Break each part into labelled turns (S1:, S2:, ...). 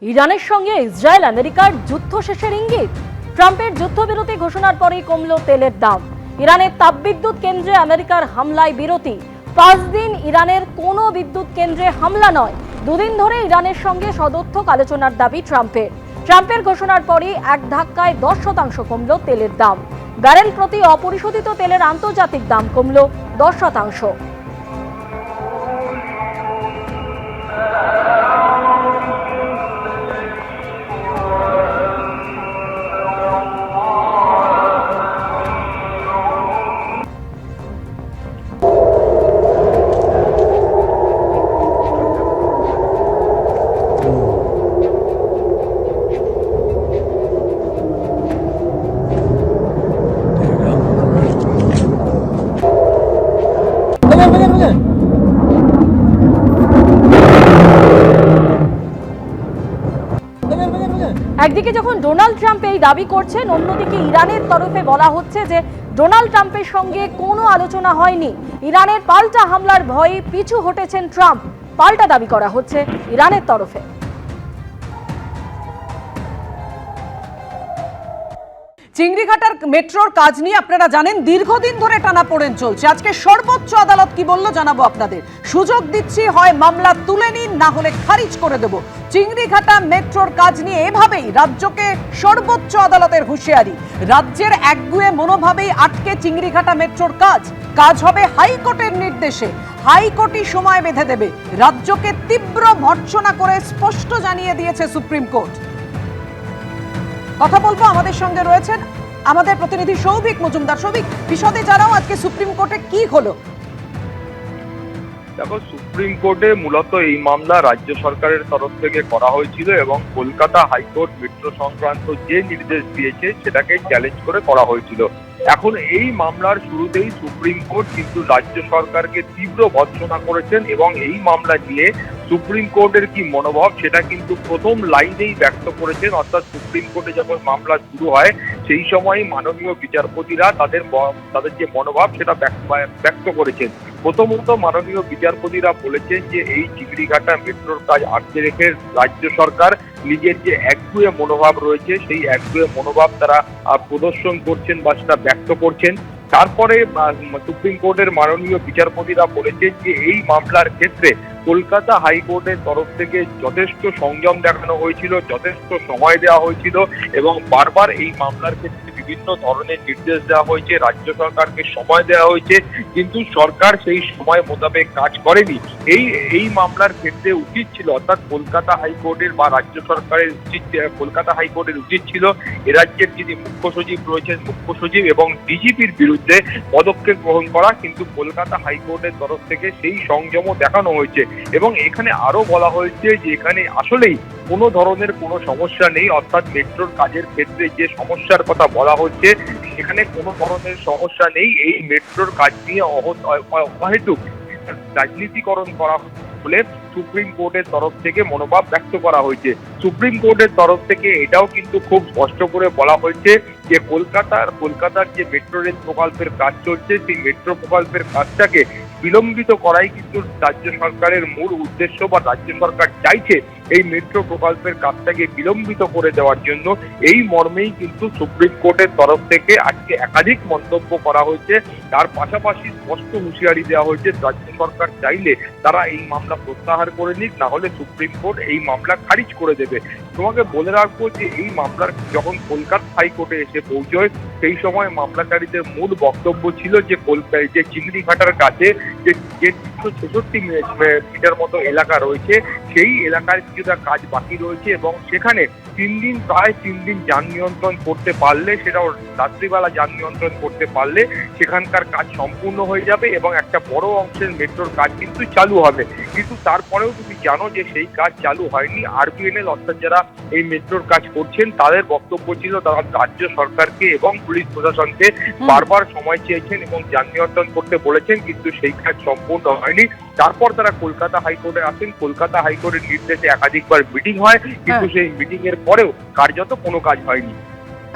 S1: ইরানের সঙ্গে ইসরায়েল আমেরিকার যুদ্ধ শেষের ইঙ্গিত। ট্রাম্পের যুদ্ধবিরতি ঘোষণার পরেই কমল তেলের দাম। ইরানের তাপবিদ্যুৎ কেন্দ্রে আমেরিকার হামলায় বিরতি। 5 দিন ইরানের কোনো বিদ্যুৎ কেন্দ্রে হামলা নয়। 2 দিন ধরে ইরানের সঙ্গে সদর্থক আলোচনার দাবি ট্রাম্পের ঘোষণার পরই এক ধাক্কায় 10% কমল তেলের দাম। ব্যারেল প্রতি অপরিশোধিত তেলের আন্তর্জাতিক দাম কমল 10%। একদিকে যখন ডোনাল্ড ট্রাম্প এই দাবি করছেন, অন্যদিকে ইরানের তরফে বলা হচ্ছে যে ডোনাল্ড ট্রাম্পের সঙ্গে কোনো আলোচনা হয়নি। ইরানের পাল্টা হামলার ভয়ে পিছু হটেছেন ট্রাম্প, পাল্টা দাবি করা হচ্ছে ইরানের তরফে।
S2: চিংড়িঘাটার মেট্রোর কাজ নিয়ে আপনারা জানেন দীর্ঘদিন ধরে টানাপোড়েন চলছে। আজকে সর্বোচ্চ আদালত কি বলল জানাবো আপনাদের। সুযোগ দিচ্ছি, হয় মামলা তুলে নিন, না হলে খারিজ করে দেব। চিংড়িঘাটা মেট্রোর কাজ নিয়ে এভাবেই রাজ্যকে সর্বোচ্চ আদালতের হুঁশিয়ারি। রাজ্যের একগুঁয়ে মনোভাবেই আটকে চিংড়িঘাটা মেট্রোর কাজ হবে হাইকোর্টের নির্দেশে। হাইকোর্টই সময় বেঁধে দেবে। রাজ্যকে তীব্র ভর্ৎসনা করে স্পষ্ট জানিয়ে দিয়েছে সুপ্রিম কোর্ট। কথা বলবো, আমাদের সঙ্গে রয়েছেন আমাদের প্রতিনিধি সৌভিক মজুমদার। সৌভিক, বিশদে জানাও আজকে সুপ্রিম কোর্টে কি হলো।
S3: দেখো, সুপ্রিম কোর্টে মূলত এই মামলা রাজ্য সরকারের তরফ থেকে করা হয়েছিল এবং কলকাতা হাইকোর্ট মেট্রো সংক্রান্ত যে নির্দেশ দিয়েছে সেটাকে চ্যালেঞ্জ করে করা হয়েছিল। এখন এই মামলার শুরুতেই সুপ্রিম কোর্ট কিন্তু রাজ্য সরকারকে তীব্র ভর্ৎসনা করেছেন এবং এই মামলা নিয়ে সুপ্রিম কোর্টের কি মনোভাব সেটা কিন্তু প্রথম লাইনেই ব্যক্ত করেছেন। অর্থাৎ সুপ্রিম কোর্টে যখন মামলা শুরু হয় সেই সময় মাননীয় বিচারপতিরা তাদের যে মনোভাব সেটা ব্যক্ত করেছেন। প্রথমত মাননীয় বিচারপতিরা বলেছেন যে এই চিংড়িঘাটা মেট্রোর কাজ আটকে রেখে রাজ্য সরকার নিজের যে একগুঁয়ে মনোভাব রয়েছে সেই একগুঁয়ে মনোভাব তারা প্রদর্শন করছেন বা সেটা ব্যক্ত করছেন। তারপরে সুপ্রিম কোর্টের মাননীয় বিচারপতিরা বলেছেন যে এই মামলার ক্ষেত্রে কলকাতা হাইকোর্টের তরফ থেকে যথেষ্ট সংযম দেখানো হয়েছিল, যথেষ্ট সময় দেওয়া হয়েছিল এবং বারবার এই মামলার ক্ষেত্রে বিভিন্ন ধরনের নির্দেশ দেওয়া হয়েছে, রাজ্য সরকারকে সময় দেওয়া হয়েছে, কিন্তু সরকার সেই সময় মোতাবেক কাজ করেনি। এই মামলার ক্ষেত্রে উচিত ছিল, অর্থাৎ কলকাতা হাইকোর্টের বা রাজ্য সরকারের কলকাতা হাইকোর্টের উচিত ছিল এ রাজ্যের যিনি মুখ্য সচিব রয়েছেন, মুখ্য সচিব এবং ডিজিপির বিরুদ্ধে পদক্ষেপ গ্রহণ করা, কিন্তু কলকাতা হাইকোর্টের তরফ থেকে সেই সংযমও দেখানো হয়েছে। এবং এখানে আরো বলা হয়েছে যে এখানে আসলেই কোনো ধরনের কোনো সমস্যা নেই, অর্থাৎ মেট্রোর কাজের ক্ষেত্রে যে সমস্যার কথা বলা হচ্ছে সেখানে কোনো ধরনের সমস্যা নেই। এই মেট্রোর কাজ নিয়ে অহেতুক রাজনীতিকরণ করা বলে সুপ্রিম কোর্টের তরফ থেকে মনোভাব ব্যক্ত করা হয়েছে। সুপ্রিম কোর্টের তরফ থেকে এটাও কিন্তু খুব স্পষ্ট করে বলা হয়েছে যে কলকাতার যে মেট্রো রেল প্রকল্পের কাজ চলছে সেই মেট্রো প্রকল্পের কাজটাকে বিলম্বিত করাই কিন্তু রাজ্য সরকারের মূল উদ্দেশ্য, বা রাজ্য সরকার চাইছে এই মেট্রো প্রকল্পের কাজটাকে বিলম্বিত করে দেওয়ার জন্য। এই মর্মেই কিন্তু সুপ্রিম কোর্টের তরফ থেকে আজকে একাধিক মন্তব্য করা হয়েছে। তার পাশাপাশি স্পষ্ট হুঁশিয়ারি দেওয়া হয়েছে রাজ্য সরকার চাইলে তারা এই মামলা প্রত্যাহার করে নিক, না হলে সুপ্রিম কোর্ট এই মামলা খারিজ করে দেবে। তোমাকে বলে রাখবো যে এই মামলার যখন কলকাতা হাইকোর্টে এসে পৌঁছয় সেই সময় মামলাকারীদের মূল বক্তব্য ছিল যে চিংড়িঘাটার কাছে যে 366 মিটার মতো এলাকা রয়েছে সেই এলাকায় কিছুটা কাজ বাকি রয়েছে এবং সেখানে প্রায় 3 দিন যান নিয়ন্ত্রণ করতে পারলে, সেটাও রাত্রিবেলা যান নিয়ন্ত্রণ করতে পারলে সেখানকার কাজ সম্পূর্ণ হয়ে যাবে এবং একটা বড় অংশের মেট্রোর কাজ কিন্তু চালু হবে। কিন্তু তারপরেও তুমি জানো যে সেই কাজ চালু হয়নি। আরবিএনএল অর্থাৎ যারা এই মেট্রোর কাজ করছেন তাদের বক্তব্য ছিল তারা রাজ্য সরকারকে এবং পুলিশ প্রশাসনকে বারবার সময় চেয়েছেন এবং যান নিয়ন্ত্রণ করতে বলেছেন, কিন্তু সেই কাজ সম্পূর্ণ হয়নি। তারপর তারা কলকাতা হাইকোর্টে আসেন। কলকাতা হাইকোর্টের নির্দেশে একাধিকবার মিটিং হয়, কিন্তু সেই মিটিং এর পরেও কার্যত কোনো কাজ হয়নি।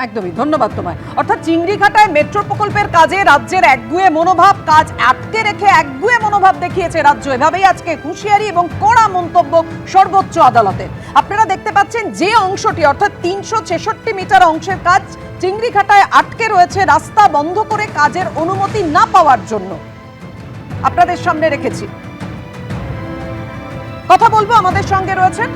S2: একদমই, ধন্যবাদ তোমায়। অর্থাৎ চিংড়িঘাটায় মেট্রো প্রকল্পের কাজে রাজ্যের একগুঁয়ে মনোভাব, কাজ আটকে রেখে একগুঁয়ে মনোভাব দেখিয়েছে রাজ্য। এভাবেই আজকে হুঁশিয়ারি এবং কড়া মন্তব্য সর্বোচ্চ আদালতে। আপনারা দেখতে পাচ্ছেন যে অংশটি অর্থাৎ 366 মিটার অংশের কাজ চিংড়িঘাটায় আটকে রয়েছে রাস্তা বন্ধ করে কাজের অনুমতি না পাওয়ার জন্য। আপনাদের সামনে রেখেছি, কথা বলবো। আমাদের সঙ্গে রয়েছেন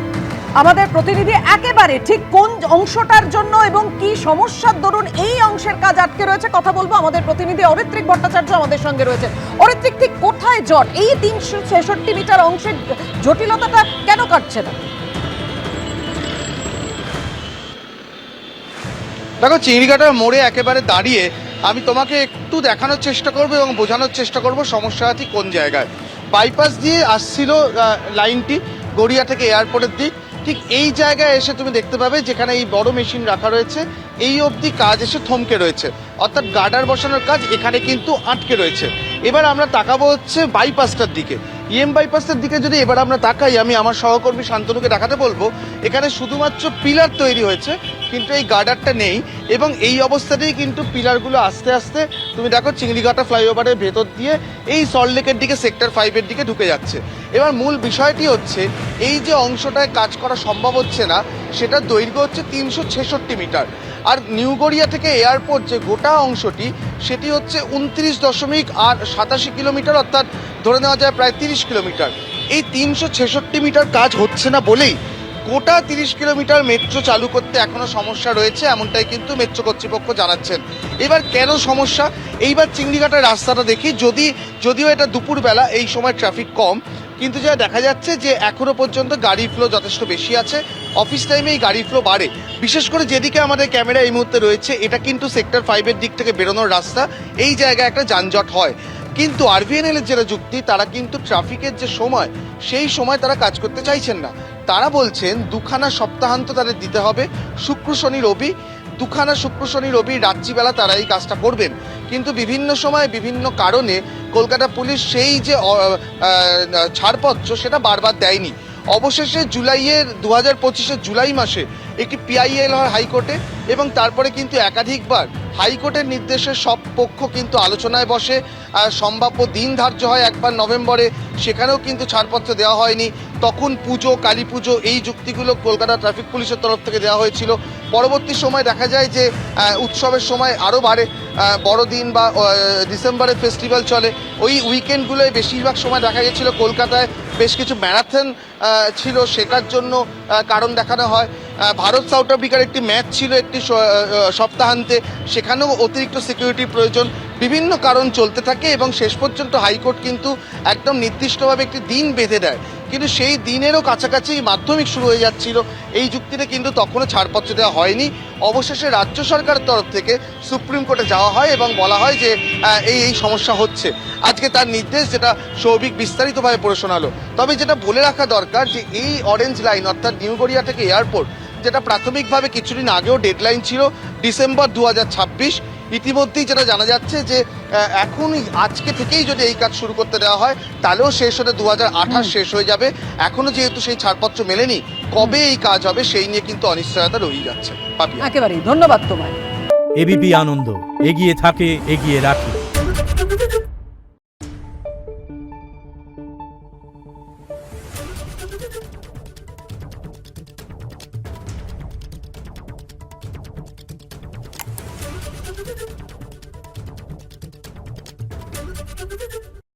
S2: আমাদের প্রতিনিধি, একেবারে ঠিক কোন অংশটার জন্য এবং কি সমস্যার দরুন এই অংশের কাজ আটকে রয়েছে কথা বলবো। আমাদের প্রতিনিধি অরিত্রিক ভট্টাচার্য আমাদের সঙ্গে রয়েছে। অরিত্রিক, ঠিক কোথায় জট? এই 366 মিটার অংশের জটিলতাটা কেন কাটছে না?
S4: দেখো, চিংড়িঘাটার মোড়ে একেবারে দাঁড়িয়ে আমি তোমাকে একটু দেখানোর চেষ্টা করব এবং বোঝানোর চেষ্টা করব সমস্যাটা ঠিক কোন জায়গায়। বাইপাস দিয়ে আসছিল লাইনটি গড়িয়া থেকে এয়ারপোর্টের দিক, ঠিক এই জায়গায় এসে তুমি দেখতে পাবে যেখানে এই বড় মেশিন রাখা রয়েছে এই অবধি কাজ এসে থমকে রয়েছে, অর্থাৎ গার্ডার বসানোর কাজ এখানে কিন্তু আটকে রয়েছে। এবার আমরা তাকাবো হচ্ছে বাইপাসটার দিকে, বাইপাসের দিকে যদি এবার আমরা তাকাই, আমি আমার সহকর্মী শান্তনুকে দেখাতে বলবো এখানে শুধুমাত্র পিলার তৈরি হয়েছে কিন্তু এই গার্ডারটা নেই, এবং এই অবস্থাতেই কিন্তু পিলারগুলো আস্তে আস্তে তুমি দেখো চিংড়িঘাটা ফ্লাইওভারের ভেতর দিয়ে এই সল্টলেকের দিকে সেক্টর 5-এর দিকে ঢুকে যাচ্ছে। এবার মূল বিষয়টি হচ্ছে এই যে অংশটায় কাজ করা সম্ভব হচ্ছে না সেটার দৈর্ঘ্য হচ্ছে 366 মিটার, আর নিউ গড়িয়া থেকে এয়ারপোর্ট যে গোটা অংশটি সেটি হচ্ছে 29.87 কিলোমিটার, অর্থাৎ ধরে নেওয়া যায় প্রায় 30 কিলোমিটার। এই 366 মিটার কাজ হচ্ছে না বলেই গোটা 30 কিলোমিটার মেট্রো চালু করতে এখনো সমস্যা রয়েছে, এমনটাই কিন্তু মেট্রো কর্তৃপক্ষ জানাচ্ছেন। এবার কেন সমস্যা? এইবার চিংড়িঘাটার রাস্তাটা দেখি, যদিও এটা দুপুরবেলা এই সময় ট্রাফিক কম, কিন্তু যা দেখা যাচ্ছে যে এখনো পর্যন্ত গাড়ি ফ্লো যথেষ্ট বেশি আছে। অফিস টাইমে এই গাড়ি ফ্লো বাড়ে, বিশেষ করে যেদিকে আমাদের ক্যামেরা এই মুহূর্তে রয়েছে এটা কিন্তু সেক্টর 5-এর দিক থেকে বেরোনোর রাস্তা, এই জায়গায় একটা যানজট হয়। কিন্তু আরভিএনএল এর যেটা যুক্তি, তারা কিন্তু ট্রাফিকের যে সময় সেই সময় তারা কাজ করতে চাইছেন না। তারা বলছেন দুখানা সপ্তাহান্ত তাদের দিতে হবে, শুক্র শনি রবি, দুখানা শুক্র শনি রবি রাত্রিবেলা তারা এই কাজটা করবেন। কিন্তু বিভিন্ন সময় বিভিন্ন কারণে কলকাতা পুলিশ সেই যে ছাড়পত্র সেটা বারবার দেয়নি। অবশেষে 2025 জুলাই মাসে একটি পিআইএল হয় হাইকোর্টে, এবং তারপরে কিন্তু একাধিকবার হাইকোর্টের নির্দেশে সব পক্ষ কিন্তু আলোচনায় বসে। সম্ভাব্য দিন ধার্য হয় একবার নভেম্বরে, সেখানেও কিন্তু ছাড়পত্র দেওয়া হয়নি। তখন পুজো, কালী পুজো, এই যুক্তিগুলো কলকাতা ট্রাফিক পুলিশের তরফ থেকে দেওয়া হয়েছিল। পরবর্তী সময় দেখা যায় যে উৎসবের সময় আরও বাড়ে, বড়দিন বা ডিসেম্বরে ফেস্টিভ্যাল চলে, ওই উইকেন্ডগুলোয় বেশিরভাগ সময় দেখা গেছিলো কলকাতায় বেশ কিছু ম্যারাথন ছিল, সেটার জন্য কারণ দেখানো হয়। ভারত সাউথ আফ্রিকার একটি ম্যাচ ছিল একটি সপ্তাহান্তে, সেখানেও অতিরিক্ত সিকিউরিটির প্রয়োজন। বিভিন্ন কারণ চলতে থাকে এবং শেষ পর্যন্ত হাইকোর্ট কিন্তু একদম নির্দিষ্টভাবে একটি দিন বেঁধে দেয়, কিন্তু সেই দিনেরও কাছাকাছি মাধ্যমিক শুরু হয়ে যাচ্ছিল। এই যুক্তিতে কিন্তু তখনও ছাড়পত্র দেওয়া হয়নি। অবশেষে রাজ্য সরকারের তরফ থেকে সুপ্রিম কোর্টে যাওয়া হয় এবং বলা হয় যে এই সমস্যা হচ্ছে। আজকে তার নির্দেশ, যেটা সৌভিক বিস্তারিতভাবে পড়ে শোনালো। তবে যেটা বলে রাখা দরকার যে এই অরেঞ্জ লাইন অর্থাৎ নিউ গড়িয়া থেকে এয়ারপোর্ট, যেটা প্রাথমিকভাবে কিছুদিন আগেও ডেডলাইন ছিল ডিসেম্বর 2026, ইতিমধ্যেই যেটা জানা যাচ্ছে যে এখন আজকে থেকেই যদি এই কাজ শুরু করতে দেওয়া হয় তাহলেও শেষ হতে 2028 শেষ হয়ে যাবে। এখনো যেহেতু সেই ছাড়পত্র মেলেনি, কবে এই কাজ হবে সেই নিয়ে কিন্তু অনিশ্চয়তা রয়ে যাচ্ছে।
S2: একেবারেই, ধন্যবাদ তোমায়।
S5: এবিপি আনন্দ, এগিয়ে থাকে, এগিয়ে রাখে।